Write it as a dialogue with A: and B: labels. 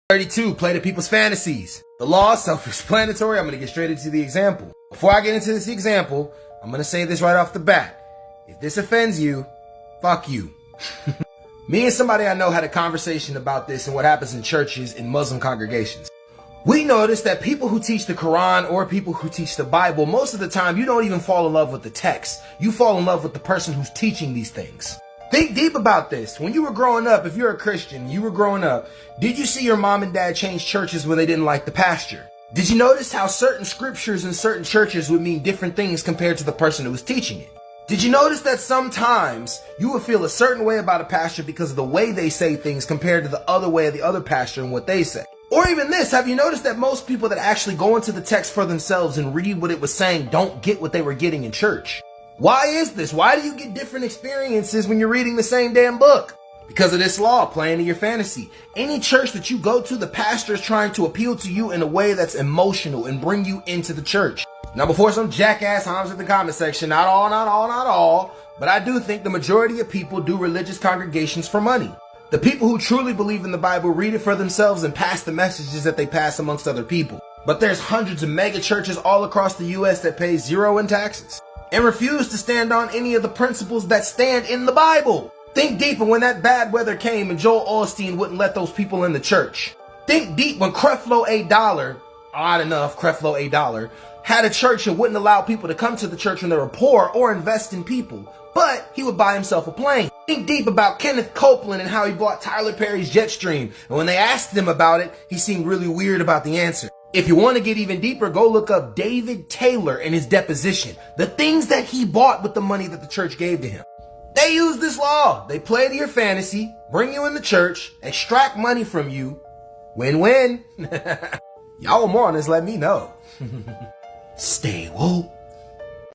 A: 32, play to people's fantasies. The law is self-explanatory. I'm going to get straight into the example. Before I get into this example, I'm going to say this right off the bat. If this offends you, fuck you. Me and somebody I know had a conversation about this and what happens in churches in Muslim congregations. We noticed that people who teach the Quran or people who teach the Bible, most of the time you don't even fall in love with the text. You fall in love with the person who's teaching these things. Think deep about this. When you were growing up, if you're a Christian, you were growing up, did you see your mom and dad change churches when they didn't like the pastor? Did you notice how certain scriptures in certain churches would mean different things compared to the person who was teaching it? Did you notice that sometimes you would feel a certain way about a pastor because of the way they say things compared to the other way of the other pastor and what they say? Or even this, have you noticed that most people that actually go into the text for themselves and read what it was saying don't get what they were getting in church? Why is this? Why do you get different experiences when you're reading the same damn book? Because of this law, playing to your fantasy. Any church that you go to, the pastor is trying to appeal to you in a way that's emotional and bring you into the church. Now, before some jackass homs in the comment section, not all, but I do think the majority of people do religious congregations for money. The people who truly believe in the Bible read it for themselves and pass the messages that they pass amongst other people. But there's hundreds of mega churches all across the US that pay zero in taxes and refuse to stand on any of the principles that stand in the Bible. Think deep when that bad weather came and Joel Osteen wouldn't let those people in the church. Think deep when Creflo A. Dollar, odd enough, Creflo A. Dollar, had a church and wouldn't allow people to come to the church when they were poor or invest in people, but he would buy himself a plane. Think deep about Kenneth Copeland and how he bought Tyler Perry's Jetstream, and when they asked him about it, he seemed really weird about the answer. If you want to get even deeper, go look up David Taylor and his deposition. The things that he bought with the money that the church gave to him. They use this law. They play to your fantasy, bring you in the church, extract money from you. Win-win. Y'all want more on this, let me know. Stay woke.